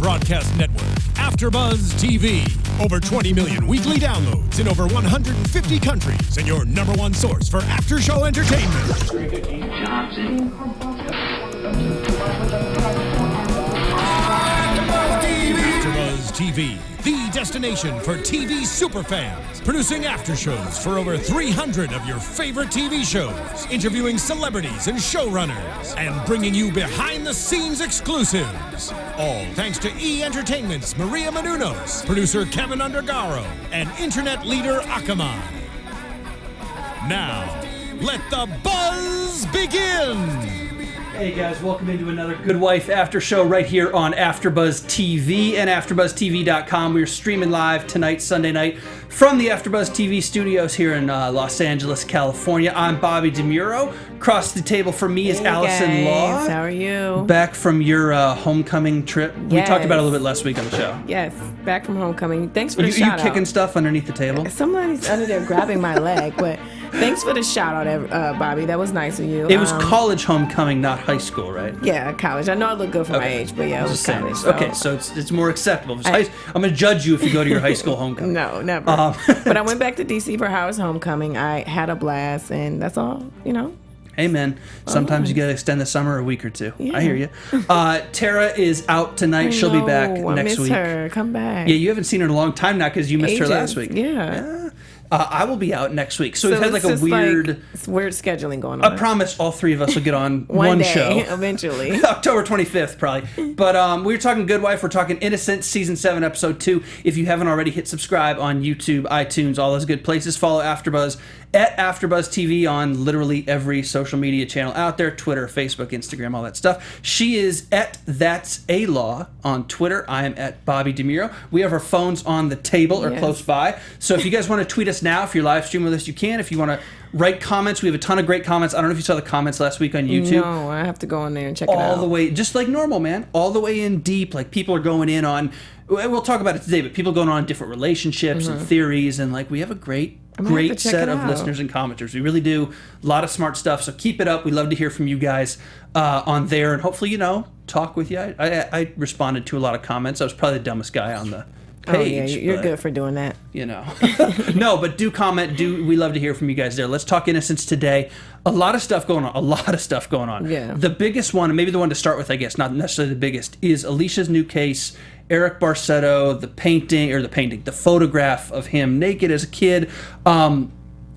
broadcast network, AfterBuzz TV. Over 20 million weekly downloads in over 150 countries, and your number one source for after-show entertainment. AfterBuzz TV, the destination for TV superfans. Producing aftershows for over 300 of your favorite TV shows. Interviewing celebrities and showrunners. And bringing you behind-the-scenes exclusives. All thanks to E! Entertainment's Maria Menounos, producer Kevin Undergaro, and internet leader Akamai. Now, let the buzz begin! Hey guys, welcome into another Good Wife After Show right here on AfterBuzz TV and AfterBuzzTV.com. We're streaming live tonight, Sunday night, from the AfterBuzz TV studios here in Los Angeles, California. I'm Bobby DeMuro. Across the table from me is Alison Law. How are you? Back from your homecoming trip. Yes. We talked about it a little bit last week on the show. Yes, back from homecoming. Thanks for the shout out. You kicking stuff underneath the table? Somebody's under there grabbing my leg, but thanks for the shout out, Bobby. That was nice of you. It was college homecoming, not high school, right? Yeah, college. I know I look good for my age, but yeah, it was college. So. Okay, so it's more acceptable. I'm going to judge you if you go to your high school homecoming. No, never. But I went back to D.C. for Howard's homecoming. I had a blast, and that's all, you know. Hey, man. Sometimes you got to extend the summer a week or two. Yeah. I hear you. Tara is out tonight. She'll be back next week. I miss her. Come back. Yeah, you haven't seen her in a long time now because you missed her last week. Yeah. I will be out next week. So we've had like a weird scheduling going on. I promise all three of us will get on one day, show. Eventually. October 25th, probably. But we were talking Good Wife. We're talking Innocent, Season 7, Episode 2. If you haven't already, hit subscribe on YouTube, iTunes, all those good places. Follow AfterBuzz at AfterBuzz TV on literally every social media channel out there. Twitter, Facebook, Instagram, all that stuff. She is at That's A Law on Twitter. I am at Bobby DeMuro. We have our phones on the table or close by. So if you guys want to tweet us now, if you're live streaming with us, you can. If you want to write comments, we have a ton of great comments. I don't know if you saw the comments last week on YouTube. No, I have to go in there and check it out. All the way, just like normal, man. All the way in deep. Like people are going in on, we'll talk about it today, but people going on different relationships and theories. And like we have a great set of listeners and commenters. We really do. A lot of smart stuff. So keep it up. We love to hear from you guys on there. And hopefully, talk with you. I responded to a lot of comments. I was probably the dumbest guy on the page. Oh, yeah, you're good for doing that. No, but do comment. We love to hear from you guys there. Let's talk Innocence today. A lot of stuff going on. Yeah. The biggest one, and maybe the one to start with, I guess, not necessarily the biggest, is Alicia's New Case. Eric Barsetto, the photograph of him naked as a kid.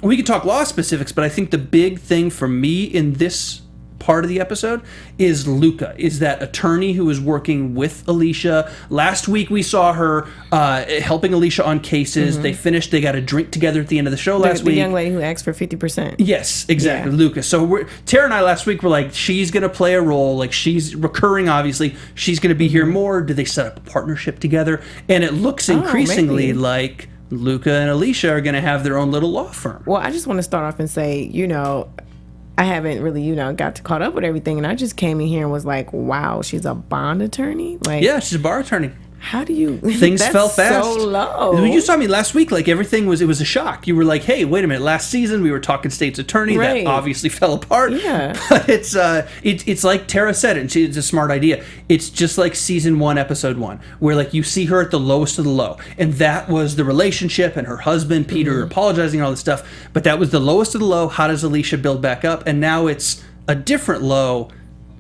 We could talk law specifics, but I think the big thing for me in this part of the episode is Luca, is that attorney who is working with Alicia. Last week we saw her helping Alicia on cases. Mm-hmm. They got a drink together at the end of the show last week. The young lady who asked for 50%. Yes, exactly, yeah. Luca. So Tara and I last week were like, she's going to play a role, like she's recurring, obviously. She's going to be here more. Do they set up a partnership together? And it looks increasingly like Luca and Alicia are going to have their own little law firm. Well, I just want to start off and say, I haven't really, got caught up with everything, and I just came in here and was like, wow, she's a bond attorney? Yeah, she's a bar attorney. How do you... Things fell fast. So low. You saw me last week, like everything was a shock. You were like, hey, wait a minute, last season we were talking state's attorney. Right. That obviously fell apart. Yeah. But it's like Tara said, and it's a smart idea. It's just like season 1, episode 1, where like you see her at the lowest of the low. And that was the relationship and her husband, Peter, apologizing and all this stuff. But that was the lowest of the low. How does Alicia build back up? And now it's a different low,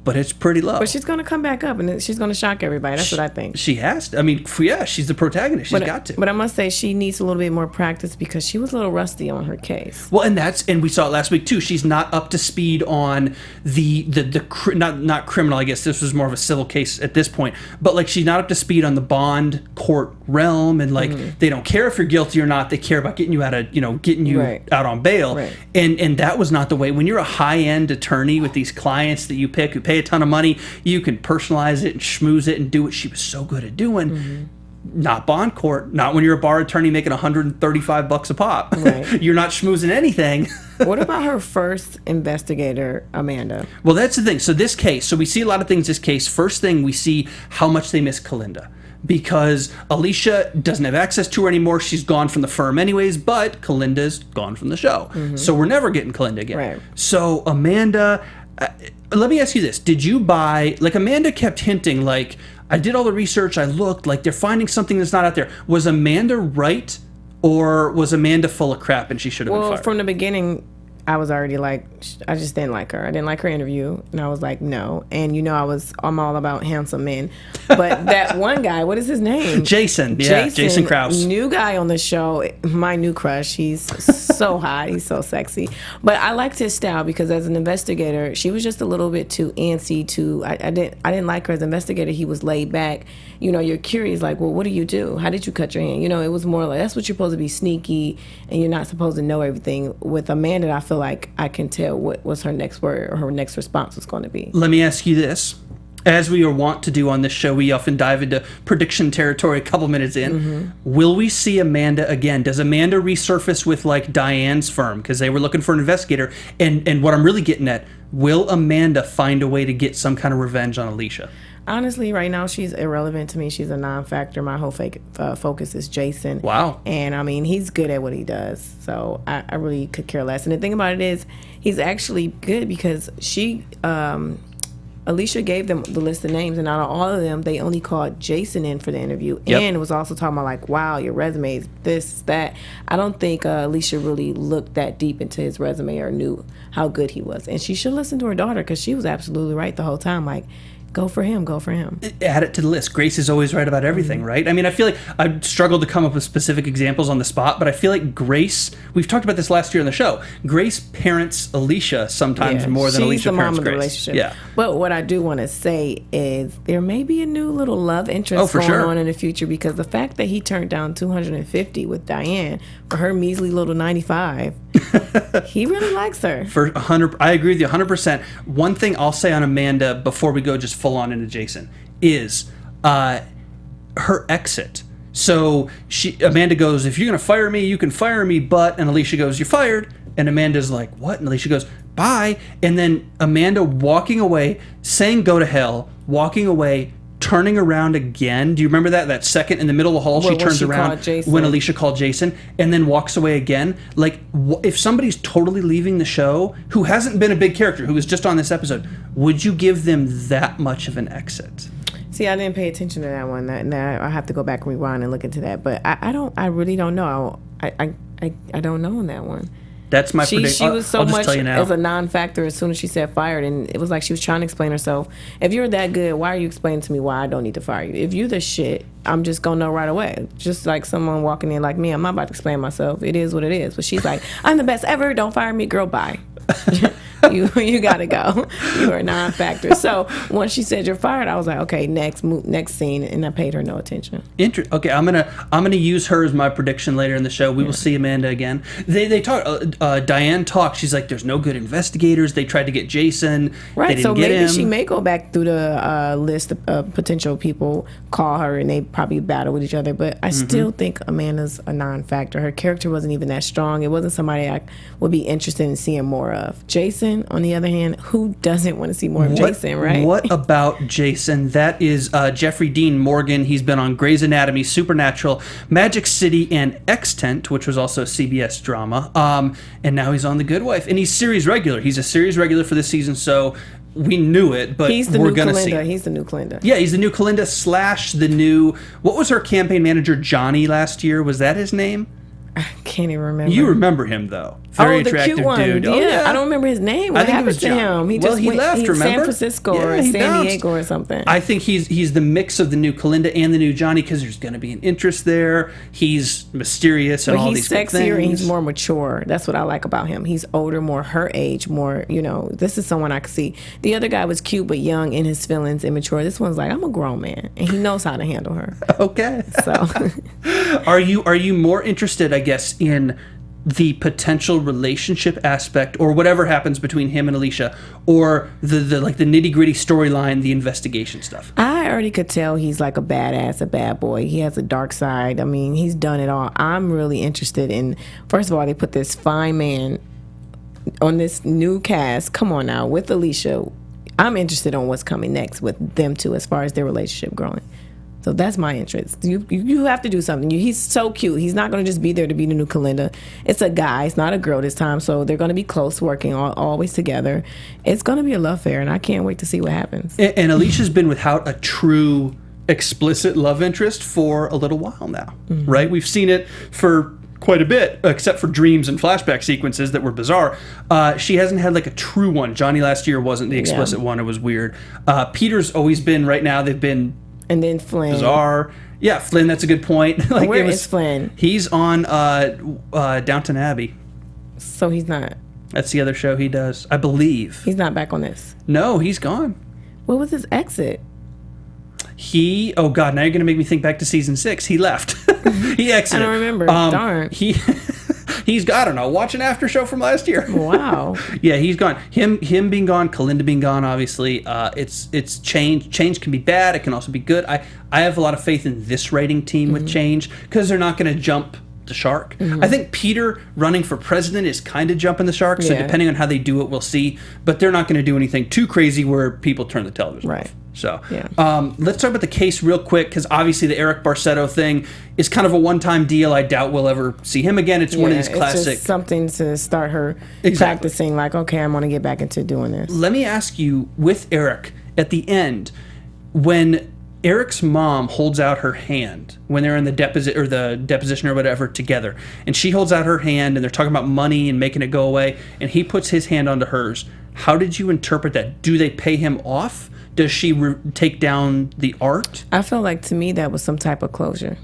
but it's pretty low. But she's going to come back up, and she's going to shock everybody. That's what I think. She has to. I mean, yeah, she's the protagonist. She's got to. But I must say, she needs a little bit more practice because she was a little rusty on her case. Well, and we saw it last week, too. She's not up to speed on not criminal, I guess. This was more of a civil case at this point. But, like, she's not up to speed on the bond court realm. And, like, they don't care if you're guilty or not. They care about getting you out on bail. Right. And that was not the way. When you're a high-end attorney with these clients that you pick who pay a ton of money, you can personalize it and schmooze it and do what she was so good at doing. Not bond court. Not when you're a bar attorney making $135 a pop. Right. You're not schmoozing anything. What about her first investigator, Amanda? Well, that's the thing. So this case, so we see a lot of things this case. First thing, we see how much they miss Kalinda. Because Alicia doesn't have access to her anymore. She's gone from the firm anyways, but Kalinda's gone from the show. So we're never getting Kalinda again. Right. So Amanda, let me ask you this. Did you buy, like Amanda kept hinting, like, I did all the research, I looked, like they're finding something that's not out there. Was Amanda right, or was Amanda full of crap and she should have been fired? Well, from the beginning, I was already like, I just didn't like her. I didn't like her interview, and I was like, no. And I'm all about handsome men. But that one guy, what is his name? Jason Krause. New guy on the show, my new crush. He's so hot. He's so sexy. But I liked his style because as an investigator, she was just a little bit too antsy. I didn't like her as an investigator. He was laid back. You're curious, like, well, what do you do? How did you cut your hand? It was more like, that's what you're supposed to be sneaky, and you're not supposed to know everything. With Amanda, I feel like I can tell what was her next word or her next response was going to be. Let me ask you this. As we are wont to do on this show, we often dive into prediction territory a couple minutes in. Mm-hmm. Will we see Amanda again? Does Amanda resurface with, like, Diane's firm? Because they were looking for an investigator. And what I'm really getting at, will Amanda find a way to get some kind of revenge on Alicia? Honestly, right now, she's irrelevant to me. She's a non-factor. My whole focus is Jason. Wow. And, I mean, he's good at what he does. So I really could care less. And the thing about it is, he's actually good because Alicia gave them the list of names, and out of all of them, they only called Jason in for the interview. Yep. And it was also talking about, like, wow, your resume is this, that. I don't think Alicia really looked that deep into his resume or knew how good he was. And she should listen to her daughter because she was absolutely right the whole time. Like, go for him. Add it to the list. Grace is always right about everything, right? I mean, I feel like I've struggled to come up with specific examples on the spot, but I feel like Grace, we've talked about this last year on the show, Grace parents Alicia sometimes more than Alicia parents Grace. She's the mom of the relationship. Yeah. But what I do want to say is there may be a new little love interest going on in the future, because the fact that he turned down $250 with Diane for her measly little 95, he really likes her. For 100, I agree with you 100%. One thing I'll say on Amanda before we go just full on into Jason is her exit. So Amanda goes, if you're going to fire me, you can fire me, but, and Alicia goes, you're fired. And Amanda's like, what? And Alicia goes, bye. And then Amanda walking away, saying go to hell, walking away, turning around again. Do you remember that second in the middle of the hall? She turns around when Alicia called Jason and then walks away again. Like, if somebody's totally leaving the show who hasn't been a big character, who was just on this episode, would you give them that much of an exit? See, I didn't pay attention to that one. I have to go back and rewind and look into that. But I really don't know. I don't know on that one. That's my prediction. She was so much as a non-factor as soon as she said fired, and it was like she was trying to explain herself. If you're that good, why are you explaining to me why I don't need to fire you? If you're the shit, I'm just gonna know right away. Just like someone walking in like me, I'm not about to explain myself. It is what it is. But she's like, I'm the best ever. Don't fire me, girl. Bye. You gotta go. You are a non-factor. So once she said you're fired, I was like, okay, next scene, and I paid her no attention. Okay, I'm gonna use her as my prediction later in the show. We will see Amanda again. They talk. Diane talks. She's like, there's no good investigators. They tried to get Jason. Right. They didn't so get maybe him. she may go back through the list of potential people, call her, and they probably battle with each other. But I still think Amanda's a non-factor. Her character wasn't even that strong. It wasn't somebody I would be interested in seeing more of. Jason, on the other hand, who doesn't want to see more of Jason, right? What about Jason? That is Jeffrey Dean Morgan. He's been on Grey's Anatomy, Supernatural, Magic City, and Extant, which was also a CBS drama. And now he's on The Good Wife. And he's series regular. He's a series regular for this season, so we knew it, but we're going to see. He's the new Kalinda. Yeah, he's the new Kalinda / the new... What was her campaign manager, Johnny, last year? Was that his name? I can't even remember. You remember him, though. Very attractive cute one. dude. Yeah. Oh, yeah. I don't remember his name. What happened to him? He left, remember? San Francisco or San Diego or something. I think he's the mix of the new Kalinda and the new Johnny, because there's going to be an interest there. He's mysterious and all these things. He's sexier and he's more mature. That's what I like about him. He's older, more her age, more, this is someone I could see. The other guy was cute but young in his feelings, immature. This one's like, I'm a grown man, and he knows how to handle her. Okay. So Are you more interested, I guess, in the potential relationship aspect or whatever happens between him and Alicia, or the nitty-gritty storyline, the investigation stuff? I already could tell he's like a badass, a bad boy. He has a dark side. I mean, he's done it all. I'm really interested in, first of all, they put this fine man on this new cast. Come on now, with Alicia. I'm interested on what's coming next with them two as far as their relationship growing. So that's my interest. You have to do something. He's so cute. He's not going to just be there to be the new Kalinda. It's a guy. It's not a girl this time. So they're going to be close, working always together. It's going to be a love affair, and I can't wait to see what happens. And Alicia's been without a true explicit love interest for a little while now, right? We've seen it for quite a bit, except for dreams and flashback sequences that were bizarre. She hasn't had like a true one. Johnny last year wasn't the explicit one. It was weird. Peter's always been, right now they've been and then Flynn. Bizarre. Yeah, Flynn, that's a good point. Like, where is Flynn? He's on Downton Abbey. So he's not. That's the other show he does, I believe. He's not back on this. No, he's gone. What was his exit? Oh God, now you're going to make me think back to season 6. He left. He exited. I don't remember. Darn. He's, I don't know, watch an after show from last year. Wow. Yeah, he's gone. Him being gone, Kalinda being gone, obviously. It's change. Change can be bad. It can also be good. I have a lot of faith in this writing team with change, because they're not going to jump the shark. I think Peter running for president is kind of jumping the shark, so depending on how they do it, we'll see. But they're not going to do anything too crazy where people turn the television off. So let's talk about the case real quick, because obviously the Eric Barsetto thing is kind of a one-time deal. I doubt we'll ever see him again. It's one of these classic... It's just something to start her practicing, like, okay, I'm going to get back into doing this. Let me ask you, with Eric, at the end, Eric's mom holds out her hand when they're in the deposition or whatever together, and she holds out her hand and they're talking about money and making it go away, and he puts his hand onto hers. How did you interpret that? Do they pay him off? Does she take down the art? I feel like, to me, that was some type of closure.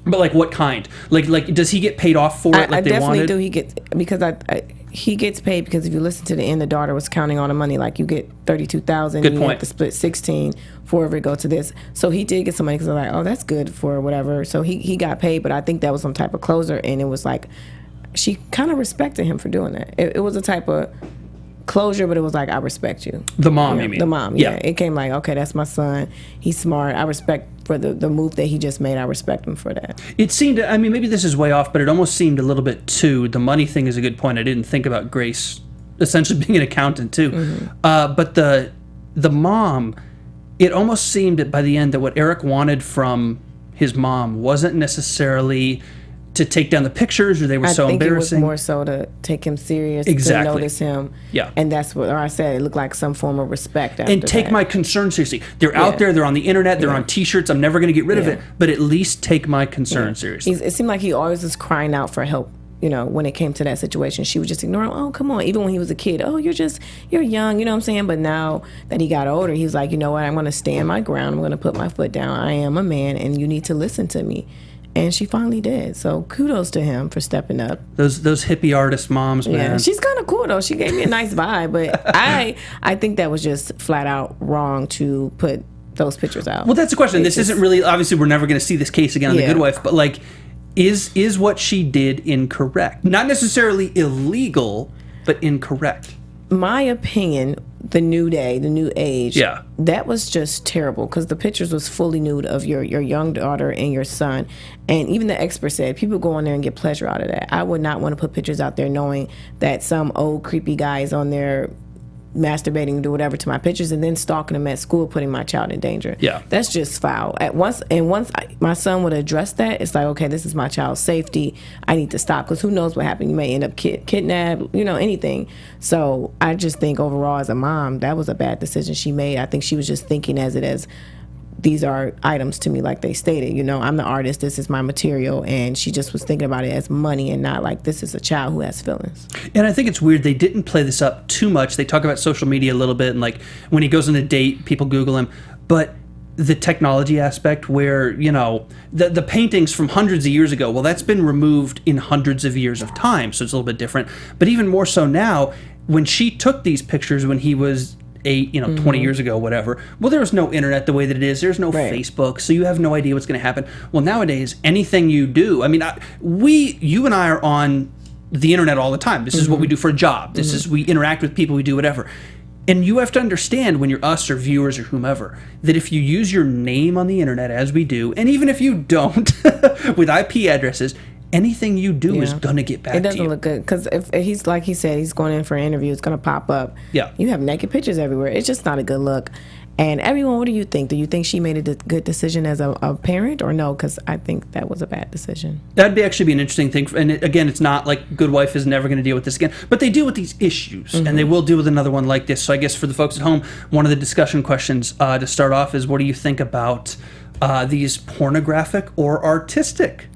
But like what kind? Like does he get paid off for it? Like I they definitely wanted? do. He gets paid, because if you listen to the end, the daughter was counting all the money. Like, you get $32,000. Good you point. have to split 16 for it go to this. So he did get some money, because they're like, oh, that's good for whatever. So he got paid, but I think that was some type of closure, and it was like she kind of respected him for doing that. It was a type of closure, but it was like, I respect you. The mom, you mean? The mom, yeah. It came like, okay, that's my son. He's smart. I respect for the move that he just made. I respect him for that. It seemed, I mean, maybe this is way off, but it almost seemed a little bit too, the money thing is a good point. I didn't think about Grace essentially being an accountant too. But the mom, it almost seemed by the end that what Eric wanted from his mom wasn't necessarily to take down the pictures, or they were so embarrassing. It was more so to take him serious, to notice him. Yeah. And that's what I said. It looked like some form of respect after and take my concern seriously. They're out there, they're on the internet, they're on T-shirts, I'm never going to get rid of it, but at least take my concern seriously. It seemed like he always was crying out for help. You know, when it came to that situation, she would just ignore him. Oh, come on. Even when he was a kid, oh, you're young, you know what I'm saying? But now that he got older, he's like, you know what? I'm going to stand my ground. I'm going to put my foot down. I am a man, and you need to listen to me. And she finally did. So kudos to him for stepping up. Those hippie artist moms, man. Yeah, she's kind of cool, though. She gave me a nice vibe. But I think that was just flat out wrong to put those pictures out. Well, that's the question. This isn't really, obviously, we're never going to see this case again on The Good Wife. But, like, is what she did incorrect? Not necessarily illegal, but incorrect. My opinion, the new day, the new age, that was just terrible, because the pictures was fully nude of your young daughter and your son. And even the expert said people go on there and get pleasure out of that. I would not want to put pictures out there knowing that some old creepy guy is on there masturbating, do whatever to my pictures, and then stalking them at school, putting my child in danger. Yeah, that's just foul. Once my son would address that, it's like, okay, this is my child's safety. I need to stop, because who knows what happened? You may end up kidnapped, anything. So I just think overall, as a mom, that was a bad decision she made. I think she was just thinking as these are items to me, like they stated. I'm the artist, this is my material, and she just was thinking about it as money and not like this is a child who has feelings. And I think it's weird they didn't play this up too much. They talk about social media a little bit, and like when he goes on a date, people Google him. But the technology aspect where, the paintings from hundreds of years ago, well, that's been removed in hundreds of years of time, so it's a little bit different. But even more so now, when she took these pictures when he was 20 years ago, whatever. Well, there was no internet the way that it is. There's no Facebook, so you have no idea what's going to happen. Well, nowadays, anything you do, I mean, you and I are on the internet all the time. This is what we do for a job. This is, we interact with people, we do whatever. And you have to understand, when you're us or viewers or whomever, that if you use your name on the internet, as we do, and even if you don't, with IP addresses, anything you do is going to get back to you. It doesn't look good because if he's, like he said, he's going in for an interview, it's going to pop up. Yeah. You have naked pictures everywhere. It's just not a good look. And everyone, what do you think? Do you think she made a good decision as a parent or no? Because I think that was a bad decision. That'd actually be an interesting thing. And again, it's not like Good Wife is never going to deal with this again. But they deal with these issues, and they will deal with another one like this. So I guess for the folks at home, one of the discussion questions to start off is, what do you think about these pornographic or artistic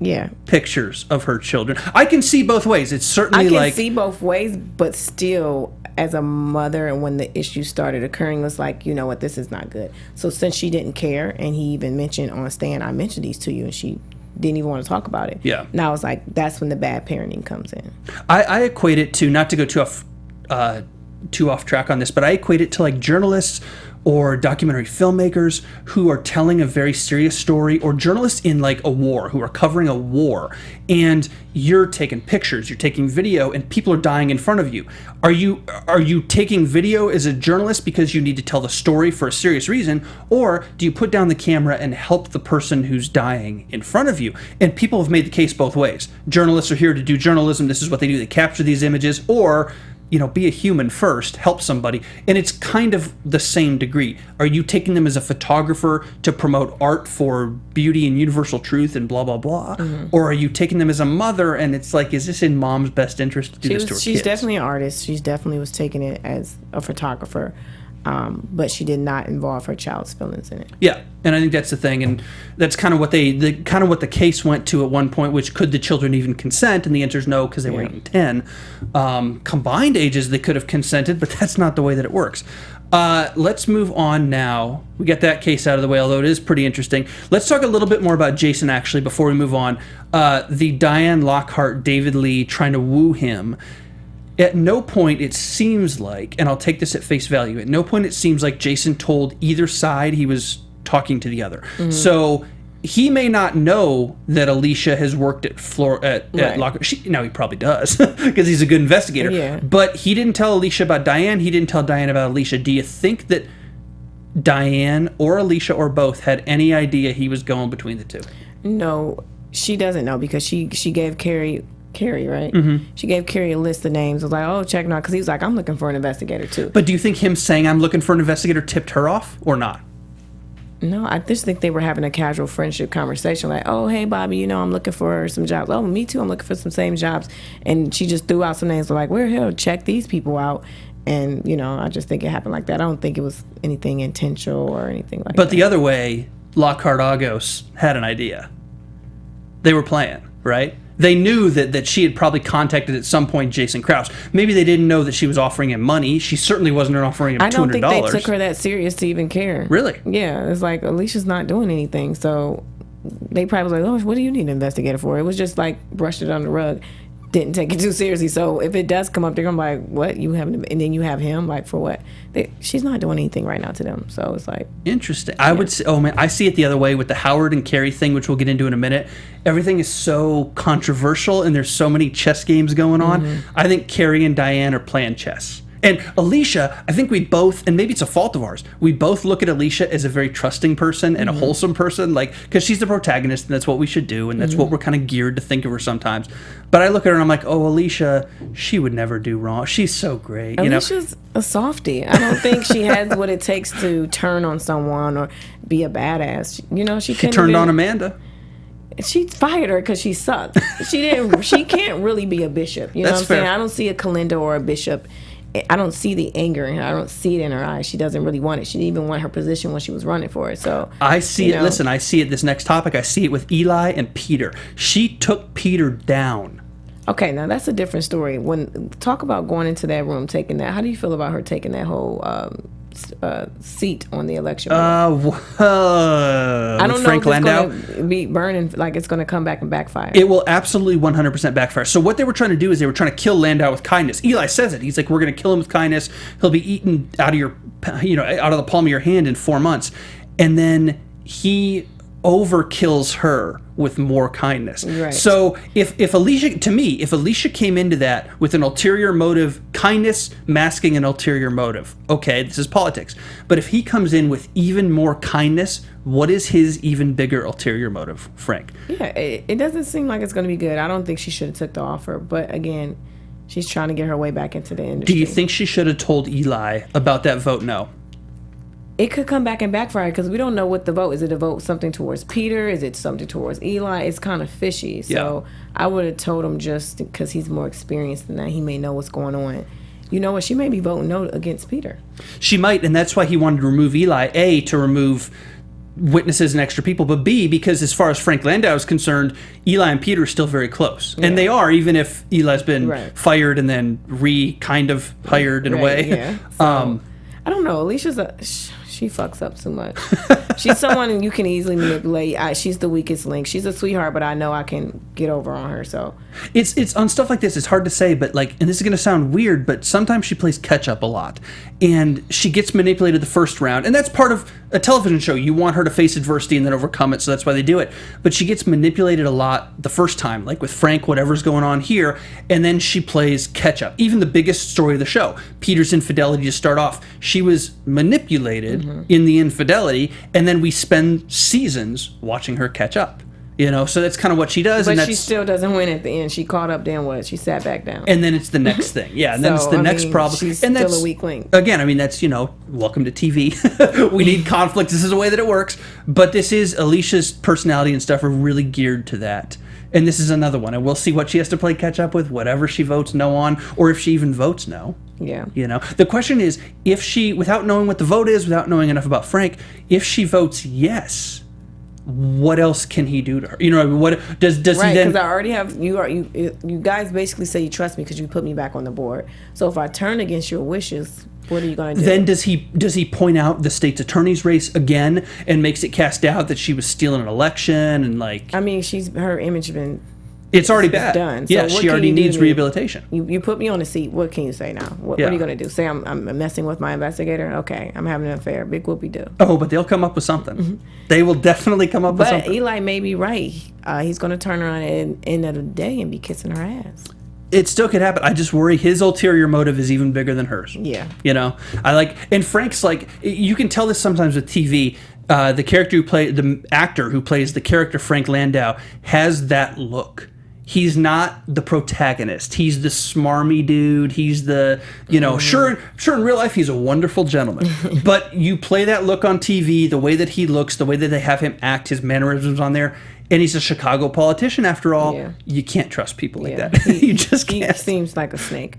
pictures of her children? I can see both ways. It's certainly I can see both ways, but still, as a mother, and when the issue started occurring, was like, you know what, this is not good. So since she didn't care, and he even mentioned on Stan, I mentioned these to you, and she didn't even want to talk about it. Yeah. Now it's like, that's when the bad parenting comes in. I equate it to, not to go too off track on this, but I equate it to like journalists or documentary filmmakers who are telling a very serious story, or journalists in like a war who are covering a war, and you're taking pictures, you're taking video, and people are dying in front of you. Are you taking video as a journalist because you need to tell the story for a serious reason, or do you put down the camera and help the person who's dying in front of you? And people have made the case both ways. Journalists are here to do journalism. This is what they do. They capture these images, or be a human first, help somebody. And it's kind of the same degree. Are you taking them as a photographer to promote art for beauty and universal truth and blah, blah, blah? Or are you taking them as a mother, and it's like, is this in mom's best interest to do this to her kids? She's definitely an artist. She definitely was taking it as a photographer. But she did not involve her child's feelings in it. Yeah, and I think that's the thing, and that's kind of what what the case went to at one point. Which, could the children even consent? And the answer is no, because they were 8 and 10. Combined ages, they could have consented, but that's not the way that it works. Let's move on now. We got that case out of the way, although it is pretty interesting. Let's talk a little bit more about Jason, actually, before we move on. The Diane Lockhart, David Lee trying to woo him. At no point it seems like, and I'll take this at face value, at no point it seems like Jason told either side he was talking to the other. So he may not know that Alicia has worked at Lockhart. Now he probably does because he's a good investigator. Yeah. But he didn't tell Alicia about Diane. He didn't tell Diane about Alicia. Do you think that Diane or Alicia or both had any idea he was going between the two? No, she doesn't know, because she gave Carrie, right? She gave Carrie a list of names. I was like, oh, check it out, because he was like, I'm looking for an investigator too. But do you think him saying I'm looking for an investigator tipped her off or not? No, I just think they were having a casual friendship conversation, like, oh, hey, Bobby, I'm looking for some jobs. Oh, me too, I'm looking for some same jobs. And she just threw out some names, like, we're here to check these people out. And, I just think it happened like that. I don't think it was anything intentional or anything like that. But the other way, Lockhart Agos had an idea. They were playing, right? They knew that she had probably contacted at some point Jason Krause. Maybe they didn't know that she was offering him money. She certainly wasn't offering him $200. I don't think they took her that serious to even care. Really? Yeah, it's like, Alicia's not doing anything. So they probably was like, oh, what do you need an investigator for? It was just like brushed it on the rug. Didn't take it too seriously. So if it does come up, they're gonna be like, what, you have, and then you have him, like, for what? She's not doing anything right now to them. So it's like, interesting. I would say, oh man, I see it the other way with the Howard and Carrie thing, which we'll get into in a minute. Everything is so controversial, and there's so many chess games going on. I think Carrie and Diane are playing chess. And Alicia, I think we both, and maybe it's a fault of ours, we both look at Alicia as a very trusting person and a wholesome person, like, because she's the protagonist, and that's what we should do, and that's what we're kind of geared to think of her sometimes. But I look at her and I'm like, oh, Alicia, she would never do wrong. She's so great. Alicia's a softie. I don't think she has what it takes to turn on someone or be a badass. She turned on Amanda. She fired her because she sucked. She can't really be a bishop. You know what I'm saying? I don't see a Kalinda or a bishop. I don't see the anger in her. I don't see it in her eyes. She doesn't really want it. She didn't even want her position when she was running for it. So I see it. Listen, I see it. This next topic, I see it with Eli and Peter. She took Peter down. Okay, now that's a different story. Talk about going into that room, taking that. How do you feel about her taking that whole seat on the election board? I don't know Frank if Landau. it's going to be burning, like it's going to come back and backfire. It will absolutely 100% backfire. So what they were trying to do is they were trying to kill Landau with kindness. Eli says it. He's like, we're going to kill him with kindness. He'll be eaten out of the palm of your hand in 4 months. And then he overkills her with more kindness. Right. So if Alicia came into that with an ulterior motive, kindness masking an ulterior motive, okay, this is politics. But if he comes in with even more kindness, what is his even bigger ulterior motive, Frank? Yeah, it doesn't seem like it's going to be good. I don't think she should have took the offer, but again, she's trying to get her way back into the industry. Do you think she should have told Eli about that vote no? It could come back and backfire because we don't know what the vote is. It a vote something towards Peter? Is it something towards Eli? It's kind of fishy. So I would have told him just because he's more experienced than that. He may know what's going on. You know what? She may be voting no against Peter. She might, and that's why he wanted to remove Eli. A, to remove witnesses and extra people, but B, because as far as Frank Landau is concerned, Eli and Peter are still very close. And they are, even if Eli's been fired and then kind of hired in a way. Yeah. So, I don't know. Alicia's she fucks up too much. She's someone you can easily manipulate. She's the weakest link. She's a sweetheart, but I know I can get over on her. So it's on stuff like this. It's hard to say, but and this is gonna sound weird, but sometimes she plays catch up a lot, and she gets manipulated the first round, and that's part of a television show. You want her to face adversity and then overcome it, so that's why they do it. But she gets manipulated a lot the first time, like with Frank, whatever's going on here, and then she plays catch up. Even the biggest story of the show, Peter's infidelity to start off, she was manipulated in the infidelity, and then we spend seasons watching her catch up. So that's kind of what she does. But and she still doesn't win at the end. She caught up, then what? She sat back down. And then it's the next thing. Yeah, and then it's the next problem. She's and still a weak link. Again, that's, welcome to TV. We need conflict. This is the way that it works. But this is, Alicia's personality and stuff are really geared to that. And this is another one. And we'll see what she has to play catch up with, whatever she votes no on, or if she even votes no. Yeah. The question is, if she, without knowing what the vote is, without knowing enough about Frank, if she votes yes, what else can he do to her? What does he then? Right, because I already have you guys basically say you trust me because you put me back on the board. So if I turn against your wishes, what are you going to do? Then does he point out the state's attorney's race again and makes it cast doubt that she was stealing an election and her image has been. It's already bad. Done. Yeah, so she already needs rehabilitation. You put me on the seat. What can you say now? What are you going to do? Say I'm messing with my investigator? Okay, I'm having an affair. Big whoopie do. Oh, but they'll come up with something. They will definitely come up with something. But Eli may be right. He's going to turn around at the end of the day and be kissing her ass. It still could happen. I just worry his ulterior motive is even bigger than hers. Yeah. And Frank's you can tell this sometimes with TV. The actor who plays the character Frank Landau has that look. He's not the protagonist. He's the smarmy dude. He's the, sure in real life he's a wonderful gentleman. But you play that look on TV, the way that he looks, the way that they have him act, his mannerisms on there, and he's a Chicago politician after all. Yeah. You can't trust people like that. You just can't. He seems like a snake.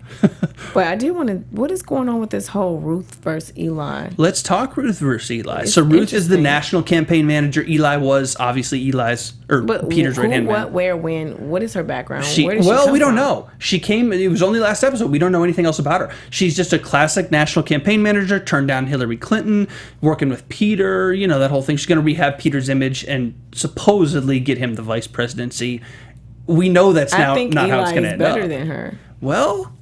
But I do want to, what is going on with this whole Ruth versus Eli? Let's talk Ruth versus Eli. So Ruth is the national campaign manager. Eli was obviously Peter's right-hand man. What, where, when? What is her background? Where did she come we don't from? know. She came, it was only last episode. We don't know anything else about her. She's just a classic national campaign manager, turned down Hillary Clinton, working with Peter, that whole thing. She's going to rehab Peter's image and supposedly get him the vice presidency. We know that's not how it's going to end up. I think Eli is better than her. Well,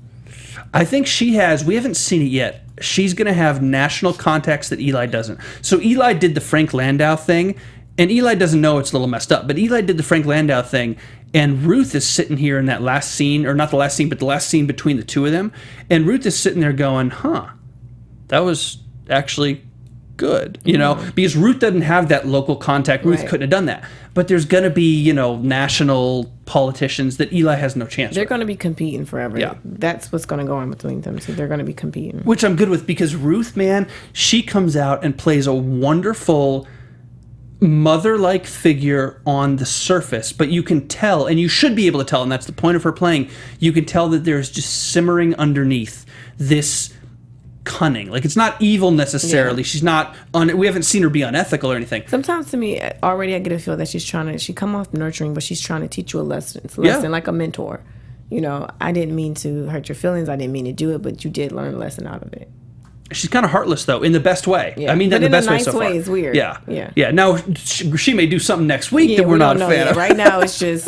I think she has. We haven't seen it yet. She's going to have national contacts that Eli doesn't. So Eli did the Frank Landau thing, and Eli doesn't know it's a little messed up, but Eli did the Frank Landau thing, and Ruth is sitting here in that last scene, or not the last scene, but the last scene between the two of them, and Ruth is sitting there going, that was actually good, because Ruth doesn't have that local contact. Ruth couldn't have done that. But there's going to be, national politicians that Eli has no chance They're with. going to be competing forever. Yeah. That's what's going to go on between them. So they're going to be competing. Which I'm good with, because Ruth, man, she comes out and plays a wonderful mother-like figure on the surface, but you can tell, and you should be able to tell, and that's the point of her playing, you can tell that there's just simmering underneath this cunning. It's not evil necessarily. Yeah. She's not we haven't seen her be unethical or anything. Sometimes to me, already I get a feel that she come off nurturing, but she's trying to teach you a lesson like a mentor. I didn't mean to hurt your feelings. I didn't mean to do it, but you did learn a lesson out of it. She's kind of heartless, though, in the best way. Yeah. I mean that in the best way so far. But in a nice way is weird. Yeah. Now, she may do something next week that we're not a fan of. Right now, she's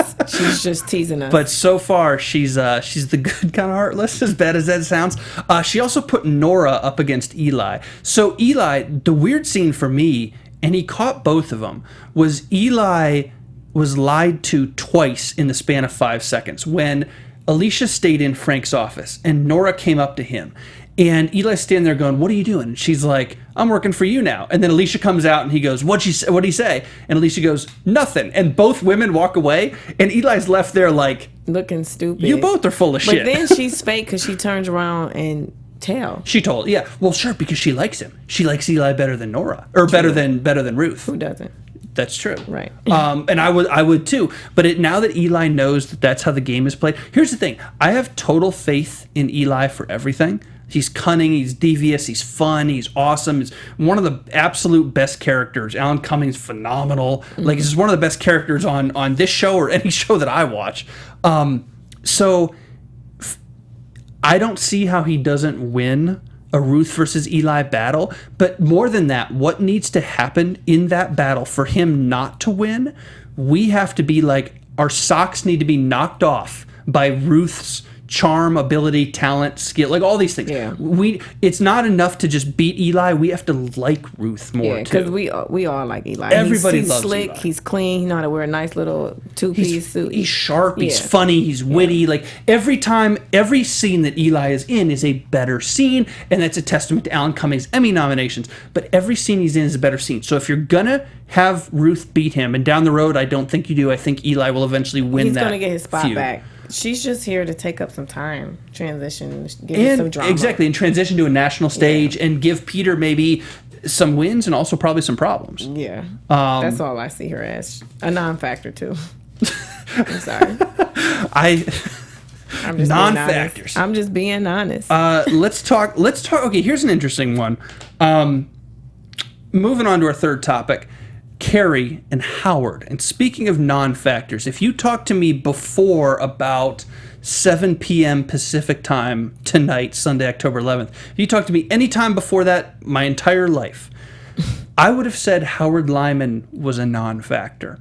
just teasing us. But so far, she's the good kind of heartless, as bad as that sounds. She also put Nora up against Eli. So Eli, the weird scene for me and he caught both of them, was Eli was lied to twice in the span of 5 seconds. When Alicia stayed in Frank's office and Nora came up to him, and Eli's standing there going, "What are you doing?" And she's like, "I'm working for you now." And then Alicia comes out and he goes, What'd he say? And Alicia goes, "Nothing." And both women walk away, and Eli's left there like, looking stupid. You both are full of shit. But then she's fake because she turns around and tell. She told, yeah. Well, sure, because she likes him. She likes Eli better than Nora, or better than Ruth. Who doesn't? That's true. Right. And I would too. But now that Eli knows that that's how the game is played, here's the thing. I have total faith in Eli for everything. He's cunning, he's devious, he's fun, he's awesome. He's one of the absolute best characters. Alan Cumming's phenomenal. Like, he's just one of the best characters on this show or any show that I watch. So I don't see how he doesn't win a Ruth versus Eli battle. But more than that, what needs to happen in that battle for him not to win? We have to be like, our socks need to be knocked off by Ruth's charm, ability, talent, skill, like all these things. Yeah. It's not enough to just beat Eli. We have to like Ruth more, because too. we all like Eli. Everybody he's loves slick, Eli. He's clean, he know how to wear a nice little two-piece suit. He's sharp, he's Yeah. funny, he's witty. Like, every scene that Eli is in is a better scene, and that's a testament to Alan Cumming's Emmy nominations. But every scene he's in is a better scene. So if you're gonna have Ruth beat him, and down the road, I don't think you do. I think Eli will eventually win He's that gonna get his spot feud. back. She's just here to take up some time, transition, give you some drama. Exactly, and transition to a national stage and give Peter maybe some wins and also probably some problems. Yeah, that's all I see her as. A non-factor too. I'm sorry. I'm just non-factors. I'm just being honest. Let's talk. Okay, here's an interesting one. Moving on to our third topic. Carrie and Howard. And speaking of non-factors, if you talk to me before about 7 p.m. Pacific time tonight, Sunday, October 11th, if you talk to me anytime before that, my entire life, I would have said Howard Lyman was a non-factor.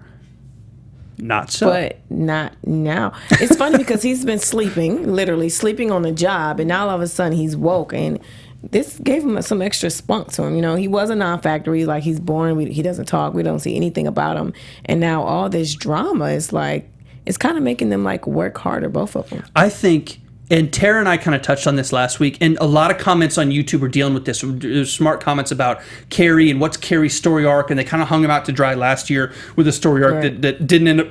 Not so. But not now. It's funny because he's been sleeping, literally sleeping on the job, and now all of a sudden he's woke, and this gave him some extra spunk to him. You know, he was a non-factor. He's boring. He doesn't talk. We don't see anything about him. And now all this drama is like, it's kind of making them like work harder, both of them. I think, and Tara and I kind of touched on this last week, and a lot of comments on YouTube are dealing with this. There's smart comments about Carrie and what's Carrie's story arc, and they kind of hung him out to dry last year with a story arc that didn't end up,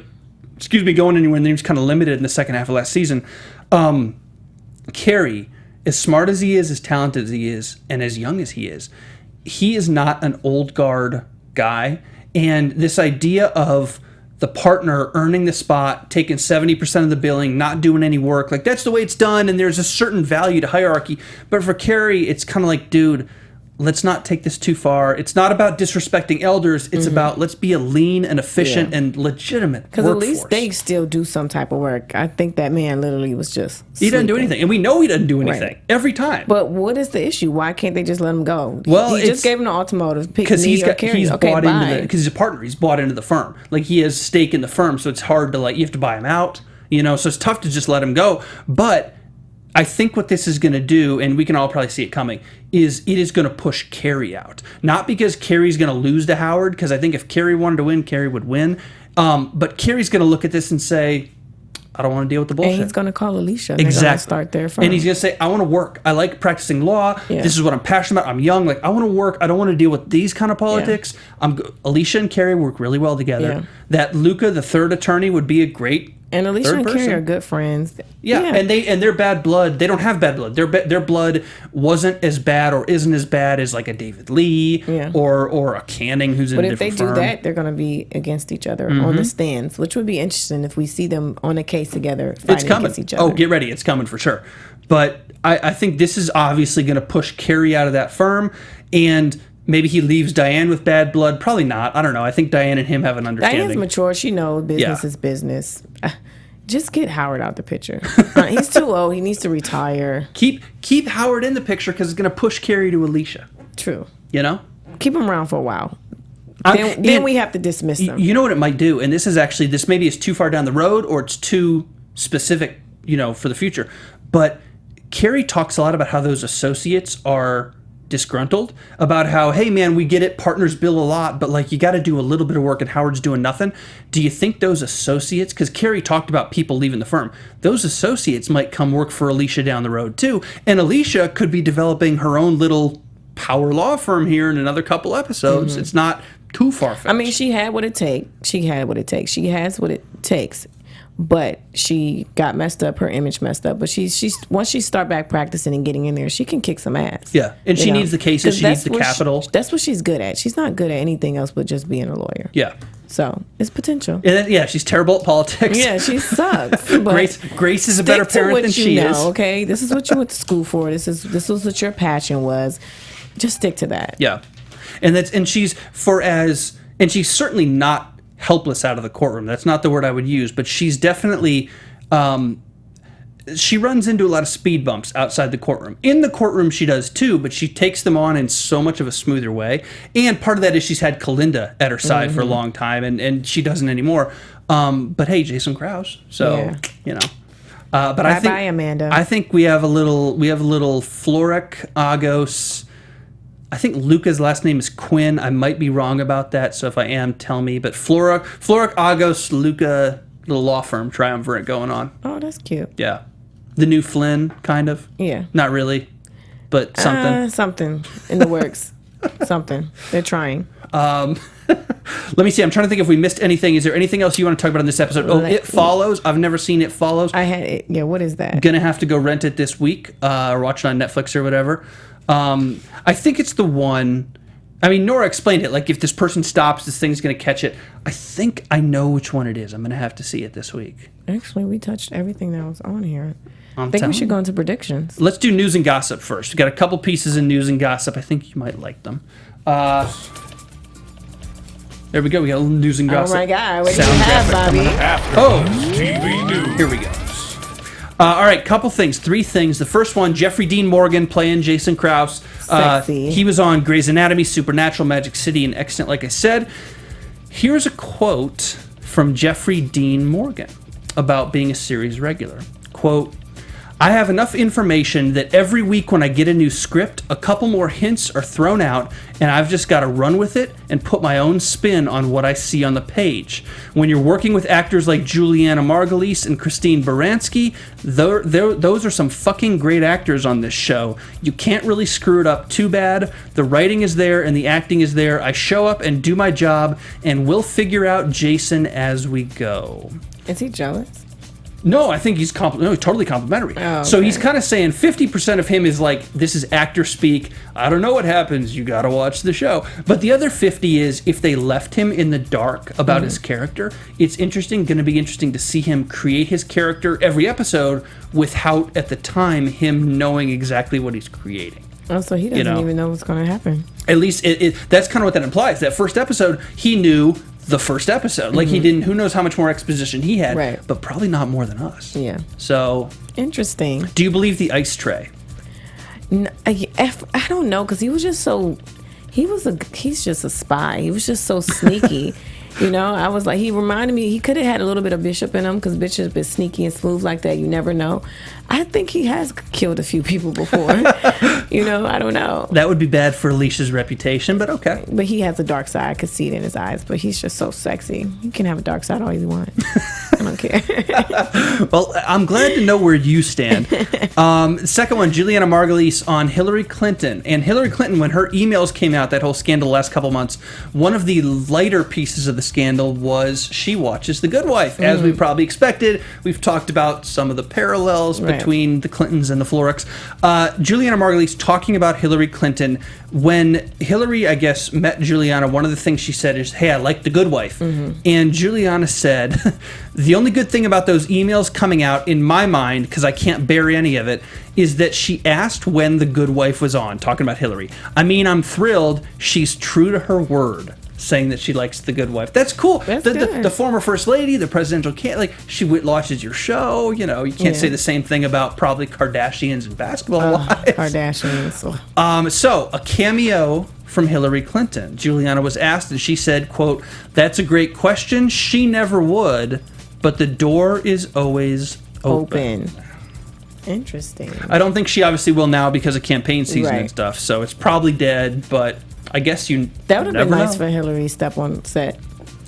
going anywhere, and then he was kind of limited in the second half of last season. Carrie, as smart as he is, as talented as he is, and as young as he is not an old guard guy. And this idea of the partner earning the spot, taking 70% of the billing, not doing any work, like, that's the way it's done, and there's a certain value to hierarchy. But for Carrie, it's kind of like, dude, let's not take this too far. It's not about disrespecting elders. It's about, let's be a lean and efficient and legitimate workforce. Because at least they still do some type of work. I think that man literally was just He doesn't do anything. And we know he doesn't do anything every time. But what is the issue? Why can't they just let him go? Well, he just gave him the ultimatum. Because he's bought into because he's a partner. He's bought into the firm. Like, he has stake in the firm, so it's hard to, like, you have to buy him out. You know, so it's tough to just let him go. But I think what this is going to do, and we can all probably see it coming, is it is going to push Carrie out. Not because Carrie's going to lose to Howard, because I think if Carrie wanted to win, Carrie would win. But Carrie's going to look at this and say, I don't want to deal with the bullshit. And he's going to call Alicia. Exactly. They're going to start there first. And he's going to say, I want to work. I like practicing law. Yeah. This is what I'm passionate about. I'm young. Like, I want to work. I don't want to deal with these kind of politics. Alicia and Carrie work really well together. Yeah. That Luca, the third attorney, would be a great And Alicia third and person. Carrie are good friends. Yeah, and their bad blood. They don't have bad blood. Their blood wasn't as bad or isn't as bad as like a David Lee or a Canning who's in a different firm. But if they do that, they're going to be against each other on the stands, which would be interesting if we see them on a case together fighting against each other. Oh, get ready, it's coming for sure. But I think this is obviously going to push Carrie out of that firm, and maybe he leaves Diane with bad blood. Probably not. I don't know. I think Diane and him have an understanding. Diane's mature. She knows business is business. Just get Howard out the picture. He's too old. He needs to retire. Keep Howard in the picture because it's going to push Carrie to Alicia. True. You know? Keep him around for a while. Then we have to dismiss them. You know what it might do? And this maybe is too far down the road or it's too specific, for the future. But Carrie talks a lot about how those associates are disgruntled about how, hey man, we get it, partners bill a lot, but like you got to do a little bit of work and Howard's doing nothing. Do you think those associates, because Carrie talked about people leaving the firm, those associates might come work for Alicia down the road too, and Alicia could be developing her own little power law firm here in another couple episodes. It's not too far-fetched. I mean, she had what it takes. She has what it takes. But she got messed up, her image messed up. But she's once she start back practicing and getting in there, she can kick some ass. Yeah, and she needs the cases, she needs the capital. That's what she's good at. She's not good at anything else but just being a lawyer. Yeah. So it's potential. And then, she's terrible at politics. Yeah, she sucks. But Grace is a better parent than she is. Okay, this is what you went to school for. This was what your passion was. Just stick to that. Yeah, and she's certainly not helpless out of the courtroom. That's not the word I would use, but she's definitely she runs into a lot of speed bumps outside the courtroom. In the courtroom she does too, but she takes them on in so much of a smoother way. And part of that is she's had Kalinda at her side for a long time, and she doesn't anymore. But hey, Jason Krause. So but bye, Amanda. I think we have a little Florrick, Agos. I think Luca's last name is Quinn. I might be wrong about that, so if I am, tell me. But Florrick, Agos, Luca, little law firm triumvirate going on. Oh, that's cute. Yeah. The new Flynn, kind of. Yeah. Not really, but something. Something in the works. Something. They're trying. Let me see. I'm trying to think if we missed anything. Is there anything else you want to talk about in this episode? Oh, It Follows. I've never seen It Follows. I had it. Yeah, what is that? Gonna have to go rent it this week or watch it on Netflix or whatever. I think it's the one. I mean, Nora explained it. Like, if this person stops, this thing's going to catch it. I think I know which one it is. I'm going to have to see it this week. Actually, we touched everything that was on here. I think we should go into predictions. Let's do news and gossip first. We've got a couple pieces of news and gossip. I think you might like them. There we go. We got a little news and gossip. Oh, my God. What do you have, Bobby? AfterBuzz TV News. Here we go. All right, couple things, 3 things. The first one, Jeffrey Dean Morgan playing Jason Krause. Sexy. He was on Grey's Anatomy, Supernatural, Magic City, and Extant, like I said. Here's a quote from Jeffrey Dean Morgan about being a series regular. Quote, I have enough information that every week when I get a new script, a couple more hints are thrown out, and I've just got to run with it and put my own spin on what I see on the page. When you're working with actors like Julianna Margulies and Christine Baranski, those are some fucking great actors on this show. You can't really screw it up too bad. The writing is there and the acting is there. I show up and do my job, and we'll figure out Jason as we go. Is he jealous? No, I think he's totally complimentary. Oh, okay. So he's kind of saying 50% of him is like, this is actor speak. I don't know what happens. You got to watch the show. But the other 50 is if they left him in the dark about his character, it's going to be interesting to see him create his character every episode without, at the time, him knowing exactly what he's creating. Oh, so he doesn't even know what's going to happen. At least that's kind of what that implies. That first episode, he knew the first episode. Like, he didn't, who knows how much more exposition he had, right, but probably not more than us. Yeah. So. Interesting. Do you believe the ice tray? No, I don't know, because he was just so, he's just a spy. He was just so sneaky. You know, I was like, he reminded me, he could have had a little bit of Bishop in him, because Bishop is sneaky and smooth like that. You never know. I think he has killed a few people before. You know, I don't know. That would be bad for Alicia's reputation, but okay. But he has a dark side. I could see it in his eyes, but he's just so sexy. You can have a dark side all you want. I don't care. Well, I'm glad to know where you stand. Second one, Julianna Margulies on Hillary Clinton. And Hillary Clinton, when her emails came out, that whole scandal the last couple months, one of the lighter pieces of the scandal was she watches The Good Wife, as we probably expected. We've talked about some of the parallels between the Clintons and the Florricks. Julianna Margulies talking about Hillary Clinton. When Hillary, I guess, met Julianna, one of the things she said is, hey, I like The Good Wife. And Julianna said, the only good thing about those emails coming out, in my mind, because I can't bear any of it, is that she asked when The Good Wife was on, talking about Hillary. I mean, I'm thrilled she's true to her word, saying that she likes The Good Wife. That's cool. That's the former first lady, the presidential candidate, like, she watches your show. You know, you can't say the same thing about probably Kardashians and basketball wives. Kardashians. So a cameo from Hillary Clinton. Julianna was asked, and she said, quote, that's a great question. She never would, but the door is always open. Interesting. I don't think she obviously will now because of campaign season and Right. stuff. So it's probably dead. But I guess you That would have been never nice know. for Hillary to step on set.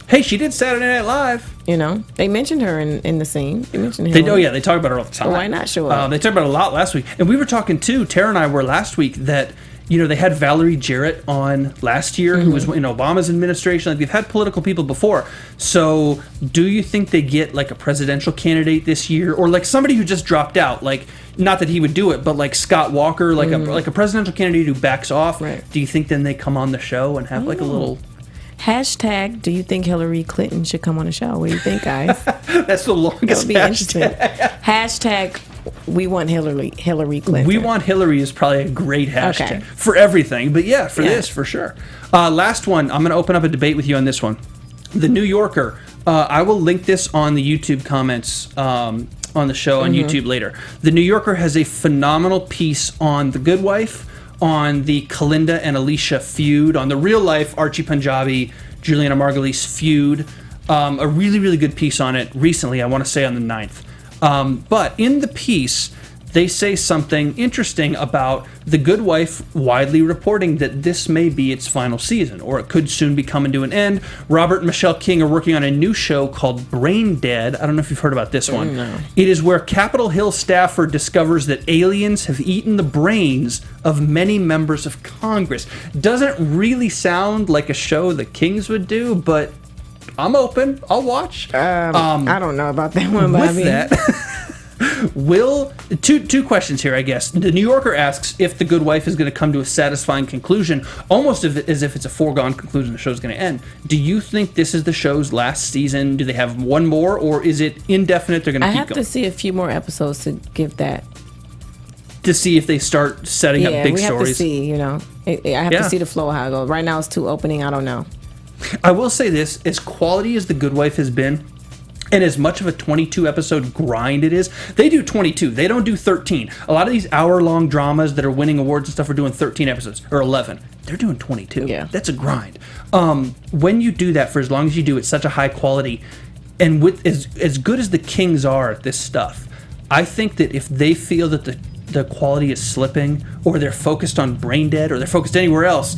Hey, she did Saturday Night Live. You know, they mentioned her in the scene. They mentioned They, Hillary. they talk about her all the time. So why not show up? They talked about it a lot last week. And we were talking too, Tara and I were last week, that, they had Valerie Jarrett on last year, who was in Obama's administration. Like, they've had political people before. So do you think they get like a presidential candidate this year, or like somebody who just dropped out? Like, not that he would do it, but like Scott Walker, like a presidential candidate who backs off. Right. Do you think then they come on the show and have like a little... Hashtag, do you think Hillary Clinton should come on the show? What do you think, guys? That's the That longest would be hashtag. interesting. Hashtag, we want Hillary Clinton. We want Hillary is probably a great hashtag Okay. for everything, but yeah, for Yeah. this, for sure. Last one, I'm going to open up a debate with you on this one. The New Yorker, I will link this on the YouTube comments on the show on YouTube later. The New Yorker has a phenomenal piece on The Good Wife, on the Kalinda and Alicia feud, on the real life Archie Punjabi, Julianna Margulies feud. A really, really good piece on it recently, I want to say on the 9th. But in the piece, they say something interesting about The Good Wife widely reporting that this may be its final season, or it could soon be coming to an end. Robert and Michelle King are working on a new show called Brain Dead. I don't know if you've heard about this one. No. It is where Capitol Hill staffer discovers that aliens have eaten the brains of many members of Congress. Doesn't really sound like a show the Kings would do, but I'm open. I'll watch. I don't know about that one, but With I mean, that, will two questions here, I guess. The New Yorker asks if The Good Wife is going to come to a satisfying conclusion, almost as if it's a foregone conclusion the show's going to end. Do you think this is the show's last season? Do they have one more, or is it indefinite? They're going to I keep have going to see a few more episodes to give that. to see if they start setting up big we have stories. to see. You know, I have Yeah. to see the flow of how it goes. Right now, it's 2 opening. I don't know. I will say this: as quality as The Good Wife has been, and as much of a 22 episode grind it is, they do 22. They don't do 13. A lot of these hour-long dramas that are winning awards and stuff are doing 13 episodes or 11. They're doing 22. Yeah. That's a grind. When you do that for as long as you do, it's such a high quality. And with as good as the Kings are at this stuff, I think that if they feel that the quality is slipping, or they're focused on Brain Dead, or they're focused anywhere else,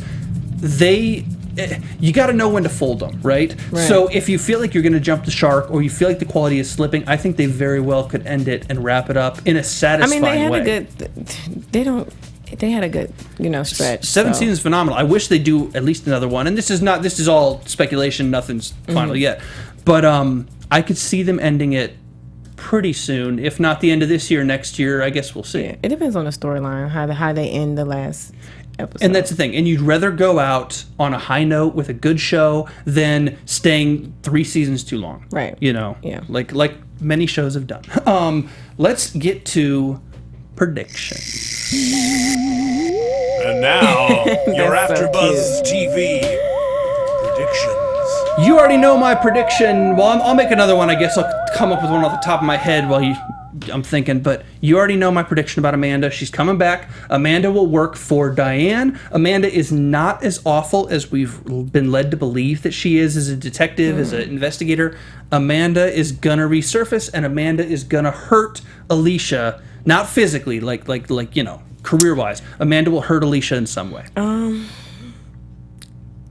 you got to know when to fold them, right? So if you feel like you're going to jump the shark, or you feel like the quality is slipping, I think they very well could end it and wrap it up in a satisfying way. I mean, they had a good, stretch. 7 so. seasons phenomenal. I wish they do at least another one. And this is all speculation. Nothing's final yet. But I could see them ending it pretty soon, if not the end of this year, next year. I guess we'll see. Yeah, it depends on the storyline, how they end the last episode. And that's the thing. And you'd rather go out on a high note with a good show than staying 3 seasons too long. Right. Yeah. Like many shows have done. Let's get to predictions. And now, your That's so AfterBuzz TV predictions. You already know my prediction. Well, I'll make another one. I guess I'll come up with one off the top of my head while I'm thinking. But you already know my prediction about Amanda. She's coming back. Amanda will work for Diane. Amanda is not as awful as we've been led to believe that she is as a detective, as an investigator. Amanda is gonna resurface, and Amanda is gonna hurt Alicia. Not physically, like career-wise. Amanda will hurt Alicia in some way.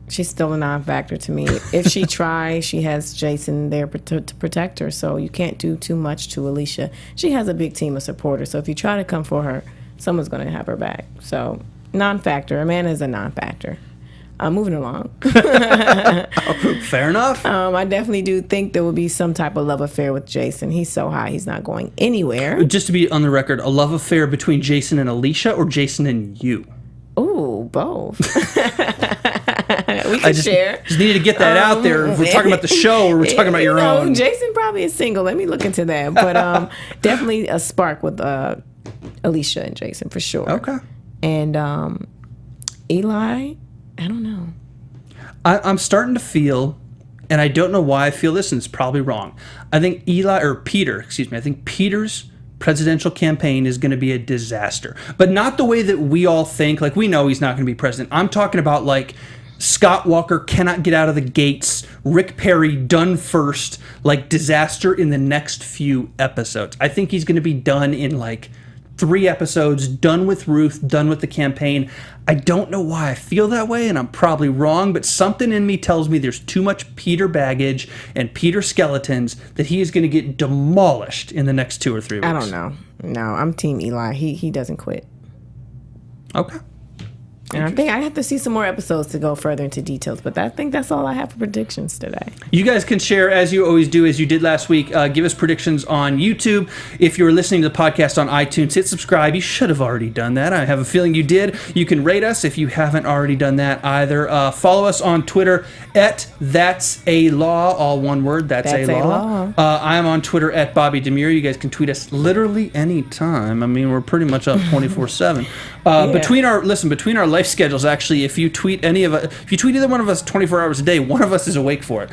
She's still a non-factor to me. If she tries, she has Jason there to protect her, so you can't do too much to Alicia. She has a big team of supporters, so if you try to come for her, someone's going to have her back. So, non-factor. Amanda is a non-factor. Moving along. Fair enough. I definitely do think there will be some type of love affair with Jason. He's so high, he's not going anywhere. Just to be on the record, a love affair between Jason and Alicia, or Jason and you? Ooh, both. We can share. Just needed to get that out there. If we're talking about the show, or we're talking about your own. Jason probably is single. Let me look into that. But definitely a spark with Alicia and Jason for sure. Okay. And Eli, I don't know. I'm starting to feel, and I don't know why I feel this, and it's probably wrong. I think Peter's presidential campaign is going to be a disaster. But not the way that we all think. Like, we know he's not going to be president. I'm talking about, like, Scott Walker cannot get out of the gates, Rick Perry done first, like disaster in the next few episodes. I think he's going to be done in like 3 episodes, done with Ruth, done with the campaign. I don't know why I feel that way, and I'm probably wrong, but something in me tells me there's too much Peter baggage and Peter skeletons that he is going to get demolished in the next 2 or 3 weeks. I don't know. No, I'm Team Eli. He doesn't quit. Okay. And I think I have to see some more episodes to go further into details, but I think that's all I have for predictions today. You guys can share, as you always do, as you did last week. Give us predictions on YouTube. If you're listening to the podcast on iTunes, hit subscribe. You should have already done that. I have a feeling you did. You can rate us if you haven't already done that either. Follow us on Twitter at That's A Law, all one word. That's A Law. I'm on Twitter at Bobby DeMuro. You guys can tweet us literally anytime. I mean, we're pretty much up 24/7. Between our life schedules, actually, if you tweet either one of us 24 hours a day, one of us is awake for it.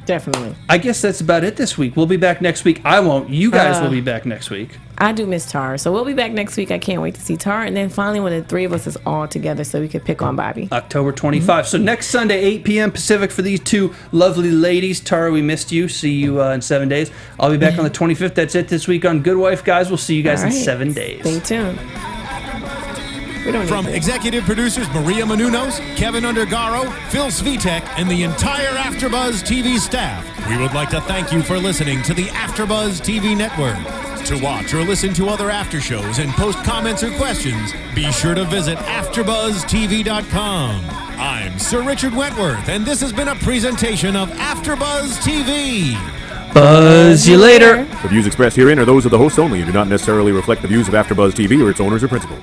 Definitely. I guess that's about it this week. We'll be back next week. I won't. You guys will be back next week. I do miss Tara, so we'll be back next week. I can't wait to see Tara, and then finally when the 3 of us is all together so we can pick on Bobby. October 25. So next Sunday, 8 p.m. Pacific for these 2 lovely ladies. Tara, we missed you. See you in 7 days. I'll be back on the 25th. That's it this week on Good Wife, guys. We'll see you guys in 7 days. Stay tuned. From executive producers Maria Menounos, Kevin Undergaro, Phil Svitek, and the entire AfterBuzz TV staff, we would like to thank you for listening to the AfterBuzz TV network. To watch or listen to other after shows and post comments or questions, be sure to visit AfterBuzzTV.com. I'm Sir Richard Wentworth, and this has been a presentation of AfterBuzz TV. Buzz you later. The views expressed herein are those of the hosts only and do not necessarily reflect the views of AfterBuzz TV or its owners or principals.